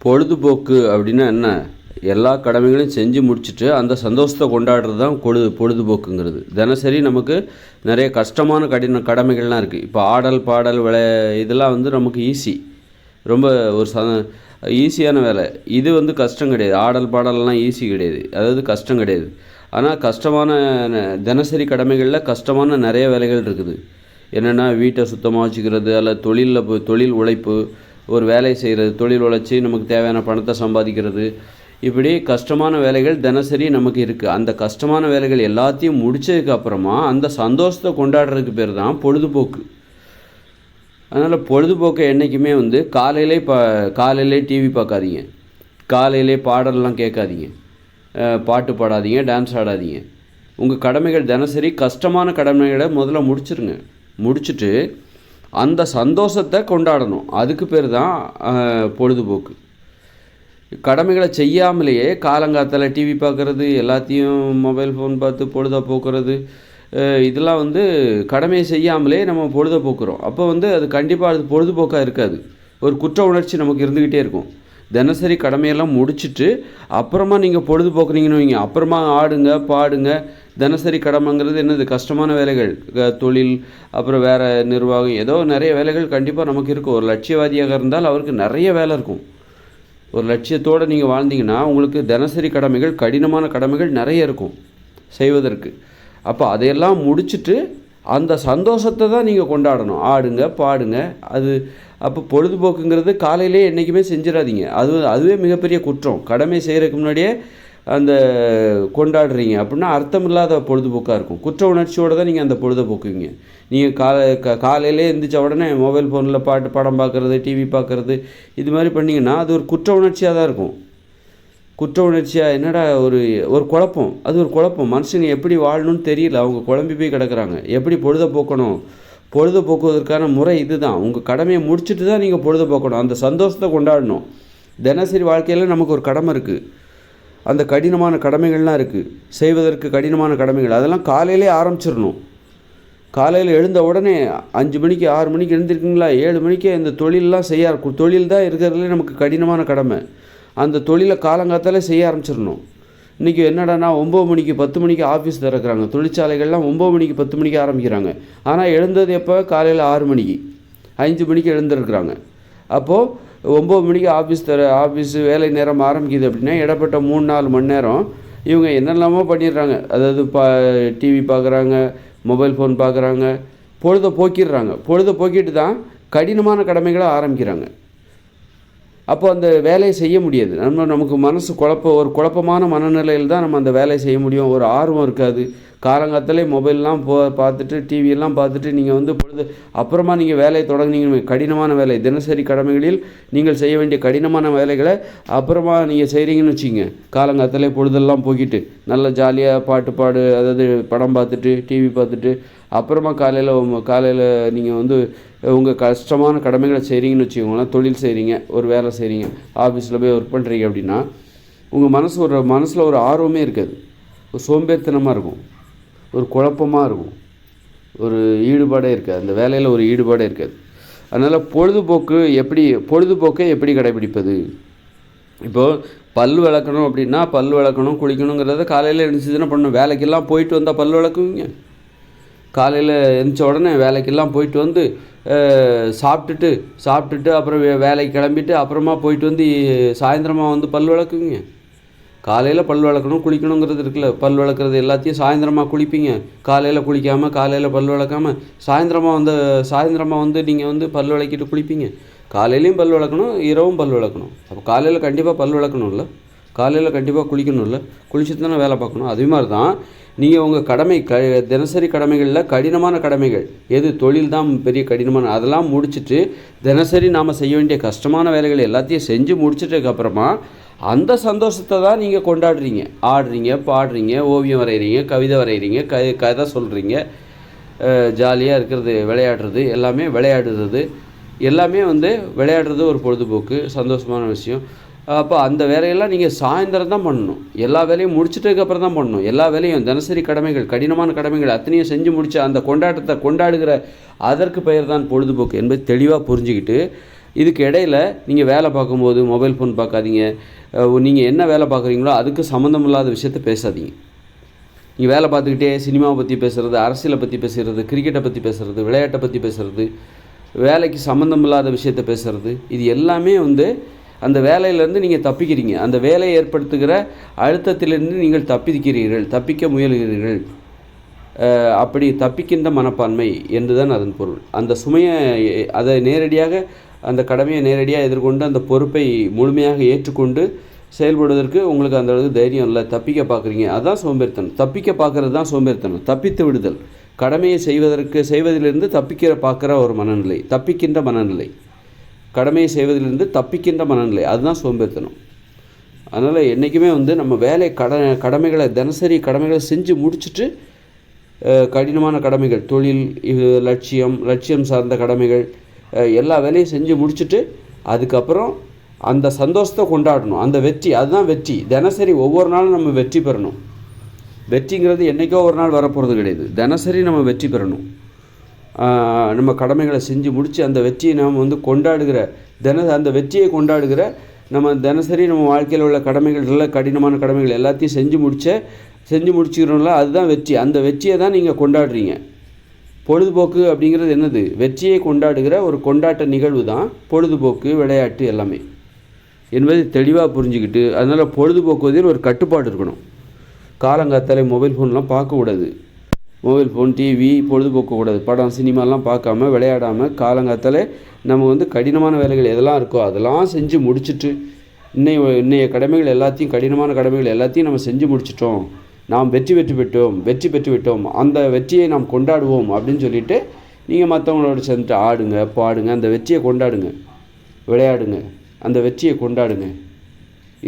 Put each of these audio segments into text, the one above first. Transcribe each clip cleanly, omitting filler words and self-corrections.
பொழுதுபோக்கு அப்படின்னா என்ன? எல்லா கடமைகளையும் செஞ்சு முடிச்சுட்டு அந்த சந்தோஷத்தை கொண்டாடுறது தான் பொழுதுபோக்குங்கிறது. தினசரி நமக்கு நிறைய கஷ்டமான கடமைகள்லாம் இருக்குது. இப்போ ஆடல் பாடல் இதெல்லாம் நமக்கு ஈஸி, ரொம்ப ஒரு ஈஸியான வேலை. இது கஷ்டம் கிடையாது. ஆடல் பாடல்லாம் ஈஸி கிடையாது, அதாவது கஷ்டம் கிடையாது. ஆனால் கஷ்டமான தினசரி கடமைகளில் கஷ்டமான நிறைய வேலைகள் இருக்குது. என்னென்னா வீட்டை சுத்தமாக வச்சுக்கிறது, அல்ல தொழில் உழைப்பு, ஒரு வேலை செய்கிறது, தொழில் உழைச்சி நமக்கு தேவையான பணத்தை சம்பாதிக்கிறது, இப்படி கஷ்டமான வேலைகள் தினசரி நமக்கு இருக்குது. அந்த கஷ்டமான வேலைகள் எல்லாத்தையும் முடித்ததுக்கு அப்புறமா அந்த சந்தோஷத்தை கொண்டாடுறதுக்கு பேர் தான் பொழுதுபோக்கு. அதனால் பொழுதுபோக்கை என்றைக்குமே காலையிலே டிவி பார்க்காதீங்க, காலையிலே பாடலாம் கேட்காதீங்க, பாட்டு பாடாதீங்க, டான்ஸ் ஆடாதீங்க. உங்கள் கடமைகள் தினசரி கஷ்டமான கடமைகளை முதல்ல முடிச்சுட்டு அந்த சந்தோஷத்தை கொண்டாடணும். அதுக்கு பேர் தான் பொழுதுபோக்கு. கடமைகளை செய்யாமலேயே காலங்காத்தால் டிவி பார்க்குறது, எல்லாத்தையும் மொபைல் ஃபோன் பார்த்து பொழுதை போக்குறது, இதெல்லாம் கடமையை செய்யாமலே நம்ம பொழுதை போக்குறோம். அப்போ அது கண்டிப்பாக அது பொழுதுபோக்காக இருக்காது. ஒரு குற்ற உணர்ச்சி நமக்கு இருந்துக்கிட்டே இருக்கும். தினசரி கடமையெல்லாம் முடிச்சுட்டு அப்புறமா நீங்கள் பொழுதுபோக்குனீங்கன்னு வைங்க, அப்புறமா ஆடுங்க பாடுங்க. தினசரி கடமைங்கிறது என்னது? கஷ்டமான வேலைகள், தொழில், அப்புறம் வேறு நிர்வாகம், ஏதோ நிறைய வேலைகள் கண்டிப்பாக நமக்கு இருக்கும். ஒரு லட்சியவாதியாக இருந்தால் அவருக்கு நிறைய வேலை இருக்கும். ஒரு லட்சியத்தோடு நீங்கள் வாழ்ந்தீங்கன்னா உங்களுக்கு தினசரி கடமைகள், கடினமான கடமைகள் நிறைய இருக்கும் செய்வதற்கு. அப்போ அதையெல்லாம் முடிச்சுட்டு அந்த சந்தோஷத்தை தான் நீங்கள் கொண்டாடணும். ஆடுங்க பாடுங்க. அப்போ பொழுதுபோக்குங்கிறது காலையிலே என்றைக்குமே செஞ்சிடாதீங்க. அதுவே மிகப்பெரிய குற்றம். கடமை செய்கிறதுக்கு முன்னாடியே அந்த கொண்டாடுறீங்க அப்படின்னா அர்த்தம் இல்லாத பொழுதுபோக்காக இருக்கும். குற்ற உணர்ச்சியோடு தான் நீங்கள் அந்த பொழுதுபோக்குவீங்க. நீங்கள் காலையிலே எழுந்திரிச்ச உடனே மொபைல் ஃபோனில் படம் பார்க்குறது, டிவி பார்க்குறது, இது மாதிரி பண்ணிங்கன்னா அது ஒரு குற்ற உணர்ச்சியாக தான் இருக்கும். குற்ற உணர்ச்சியாக என்னடா ஒரு குழப்பம், அது ஒரு குழப்பம். மனுஷங்க எப்படி வாழணும்னு தெரியல, அவங்க குழம்பி போய் கிடக்குறாங்க. எப்படி பொழுதுபோக்கணும்? பொழுதுபோக்குவதற்கான முறை இது தான். உங்கள் கடமையை முடிச்சுட்டு தான் நீங்கள் பொழுதுபோக்கணும், அந்த சந்தோஷத்தை கொண்டாடணும். தினசரி வாழ்க்கையில் நமக்கு ஒரு கடமை இருக்குது. அந்த கடினமான கடமைகள்லாம் இருக்குது, செய்வதற்கு கடினமான கடமைகள். அதெல்லாம் காலையிலே ஆரம்பிச்சிடணும். காலையில் எழுந்த உடனே 5 மணிக்கு 6 மணிக்கு எழுந்திருக்கீங்களா, 7 மணிக்கே இந்த தொழில் தான் இருக்கிறதுலே நமக்கு கடினமான கடமை. அந்த தொழிலை காலங்காத்தாலே செய்ய ஆரம்பிச்சிடணும். இன்றைக்கி என்னடானா 9 மணிக்கு 10 மணிக்கு ஆஃபீஸ் திறக்கிறாங்க. தொழிற்சாலைகள்லாம் 9 மணிக்கு 10 மணிக்கு ஆரம்பிக்கிறாங்க. ஆனால் எழுந்தது எப்போ? காலையில் 6 மணிக்கு 5 மணிக்கு எழுந்திருக்கிறாங்க. அப்போது 9 மணிக்கு ஆஃபீஸ் வேலை நேரம் ஆரம்பிக்குது அப்படின்னா இடப்பட்ட 3-4 மணி நேரம் இவங்க என்னெல்லாமோ பண்ணிடுறாங்க. அதாவது டிவி பார்க்குறாங்க, மொபைல் ஃபோன் பார்க்குறாங்க, பொழுதை போக்கிட்டு தான் கடினமான கடமைகளை ஆரம்பிக்கிறாங்க. அப்போ அந்த வேலையை செய்ய முடியாது. நமக்கு மனசு ஒரு குழப்பமான மனநிலையில் தான் நம்ம அந்த வேலையை செய்ய முடியும். ஒரு ஆர்வம் இருக்காது. காலங்காத்தாலே மொபைல்லாம் பார்த்துட்டு டிவியெல்லாம் பார்த்துட்டு நீங்கள் அப்புறமா நீங்கள் வேலையை தொடங்குனீங்க. கடினமான வேலை, தினசரி கடமைகளில் நீங்கள் செய்ய வேண்டிய கடினமான வேலைகளை அப்புறமா நீங்கள் செய்கிறீங்கன்னு வச்சுங்க. காலங்காத்தாலே பொழுதெல்லாம் போக்கிட்டு நல்லா ஜாலியாக பாடு, அதாவது படம் பார்த்துட்டு டிவி பார்த்துட்டு அப்புறமா காலையில் நீங்கள் உங்கள் கஷ்டமான கடமைகளை செய்கிறீங்கன்னு வச்சுக்கோங்களேன். தொழில் செய்கிறீங்க, ஒரு வேலை செய்கிறீங்க, ஆஃபீஸில் போய் ஒர்க் பண்ணுறீங்க அப்படின்னா உங்கள் மனசில் ஒரு ஆர்வமே இருக்காது. ஒரு சோம்பேறித்தனமாக இருக்கும், ஒரு குழப்பமாக இருக்கும், ஒரு ஈடுபாடே இருக்காது. அந்த வேலையில் ஒரு ஈடுபாடே இருக்காது. அதனால் பொழுதுபோக்கை எப்படி கடைபிடிப்பது? இப்போது பல் விளக்கணும் அப்படின்னா குளிக்கணுங்கிறத காலையில் எழுந்துச்சுன்னா பண்ணணும். வேலைக்கெல்லாம் போயிட்டு வந்தால் பல் விளக்குவீங்க? காலையில் எழுந்திரிச்ச உடனே வேலைக்கெல்லாம் போயிட்டு சாப்பிட்டுட்டு அப்புறம் வேலைக்கு கிளம்பிட்டு அப்புறமா போயிட்டு சாயந்தரமாக பல் விளக்குவீங்க? காலையில் பல் விளக்கணும், குளிக்கணுங்கிறது இருக்குல்ல. பல் விளக்குறது எல்லாத்தையும் சாயந்தரமாக குளிப்பீங்க. காலையில் குளிக்காமல், காலையில் பல் விளக்காமல் சாயந்தரமாக நீங்கள் பல் விளக்கிட்டு குளிப்பீங்க. காலையிலையும் பல் விளக்கணும், இரவும் பல் விளக்கணும். அப்போ காலையில் கண்டிப்பாக பல் விளக்கணும்ல, காலையில் கண்டிப்பாக குளிக்கணும்ல, குளிச்சுட்டு தானே வேலை பார்க்கணும். அதே மாதிரி தான் நீங்கள் உங்கள் தினசரி கடமைகளில் கடினமான கடமைகள் எது? தொழில் தான் பெரிய கடினமான, அதெல்லாம் முடிச்சுட்டு தினசரி நாம் செய்ய வேண்டிய கஷ்டமான வேலைகள் எல்லாத்தையும் செஞ்சு முடிச்சிட்டதுக்கப்புறமா அந்த சந்தோஷத்தை தான் நீங்கள் கொண்டாடுறீங்க. ஆடுறீங்க, பாடுறீங்க, ஓவியம் வரைகிறீங்க, கவிதை வரைகிறீங்க, கதை சொல்கிறீங்க, ஜாலியாக இருக்கிறது, விளையாடுறது எல்லாமே விளையாடுறது ஒரு பொழுதுபோக்கு, சந்தோஷமான விஷயம். அப்போ அந்த வேலையெல்லாம் நீங்கள் சாயந்தரம் தான் பண்ணணும். எல்லா வேலையும் முடிச்சிட்டதுக்கப்புறம் தான் பண்ணணும். எல்லா வேலையும் தினசரி கடமைகள், கடினமான கடமைகள் அத்தனையும் செஞ்சு முடித்து அந்த கொண்டாட்டத்தை கொண்டாடுகிற அதற்கு பெயர் தான் பொழுதுபோக்கு என்பது தெளிவாக புரிஞ்சுக்கிட்டு இதுக்கு இடையில் நீங்கள் வேலை பார்க்கும்போது மொபைல் ஃபோன் பார்க்காதீங்க. நீங்கள் என்ன வேலை பார்க்குறீங்களோ அதுக்கு சம்மந்தம் இல்லாத விஷயத்த பேசாதீங்க. நீங்கள் வேலை பார்த்துக்கிட்டே சினிமாவை பற்றி பேசுகிறது, அரசியலை பற்றி பேசுகிறது, கிரிக்கெட்டை பற்றி பேசுகிறது, விளையாட்டை பற்றி பேசுகிறது, வேலைக்கு சம்மந்தம் இல்லாத விஷயத்தை பேசுகிறது, இது எல்லாமே அந்த வேலையிலேருந்து நீங்கள் தப்பிக்கிறீங்க. அந்த வேலையை ஏற்படுத்துகிற அழுத்தத்திலிருந்து நீங்கள் தப்பிக்க முயல்கிறீர்கள். அப்படி தப்பிக்கின்ற மனப்பான்மை என்று தான் அதன் பொருள். அந்த சுமையை அதை நேரடியாக அந்த கடமையை நேரடியாக எதிர்கொண்டு அந்த பொறுப்பை முழுமையாக ஏற்றுக்கொண்டு செயல்படுவதற்கு உங்களுக்கு அந்த அளவுக்கு தைரியம் இல்லை. தப்பிக்க பார்க்குறீங்க, அதுதான் சோம்பேறித்தனம். தப்பிக்க பார்க்குறது தான் சோம்பேறித்தனம். தப்பித்து விடுதல், கடமையை செய்வதிலிருந்து பார்க்குற ஒரு மனநிலை, தப்பிக்கின்ற மனநிலை. கடமையை செய்வதிலிருந்து தப்பிக்கின்ற மனநிலை, அதுதான் சோம்பேறித்தனம். அதனால் என்றைக்குமே நம்ம கடமைகளை தினசரி கடமைகளை செஞ்சு முடிச்சுட்டு கடினமான கடமைகள், தொழில், லட்சியம் சார்ந்த கடமைகள், எல்லா வேலையும் செஞ்சு முடிச்சுட்டு அதுக்கப்புறம் அந்த சந்தோஷத்தை கொண்டாடணும். அந்த வெற்றி, அதுதான் வெற்றி. தினசரி ஒவ்வொரு நாளும் நம்ம வெற்றி பெறணும். வெற்றிங்கிறது என்றைக்கோ ஒரு நாள் வரப்போகிறது கிடையாது. தினசரி நம்ம வெற்றி பெறணும். நம்ம கடமைகளை செஞ்சு முடித்து அந்த வெற்றியை நாம் கொண்டாடுகிற அந்த வெற்றியை கொண்டாடுகிற நம்ம தினசரி நம்ம வாழ்க்கையில் உள்ள கடமைகள், கடினமான கடமைகள் எல்லாத்தையும் செஞ்சு முடிச்சுக்கிறோம்ல, அதுதான் வெற்றி. அந்த வெற்றியை தான் நீங்கள் கொண்டாடுறீங்க. பொழுதுபோக்கு அப்படிங்கிறது என்னது? வெற்றியை கொண்டாடுகிற ஒரு கொண்டாட்ட நிகழ்வு தான் பொழுதுபோக்கு, விளையாட்டு எல்லாமே என்பதை தெளிவாக புரிஞ்சுக்கிட்டு, அதனால் பொழுதுபோக்குவதில் ஒரு கட்டுப்பாடு இருக்கணும். காலங்காத்தாலே மொபைல் ஃபோன்லாம் பார்க்கக்கூடாது. மொபைல் ஃபோன், டிவி பொழுதுபோக்கக்கூடாது. படம், சினிமாலாம் பார்க்காம விளையாடாமல் காலங்காத்தாலே நம்ம கடினமான வேலைகள் எதெல்லாம் இருக்கோ அதெல்லாம் செஞ்சு முடிச்சுட்டு இன்னைய கடினமான கடமைகள் எல்லாத்தையும் நம்ம செஞ்சு முடிச்சிட்டோம், நாம் வெற்றி பெற்று விட்டோம், அந்த வெற்றியை நாம் கொண்டாடுவோம் அப்படின்னு சொல்லிவிட்டு நீங்கள் மற்றவங்களோட சேர்ந்துட்டு ஆடுங்க, பாடுங்க, அந்த வெற்றியை கொண்டாடுங்க, விளையாடுங்க, அந்த வெற்றியை கொண்டாடுங்க.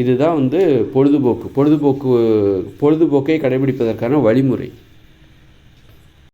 இதுதான் பொழுதுபோக்கை கடைபிடிப்பதற்கான வழிமுறை.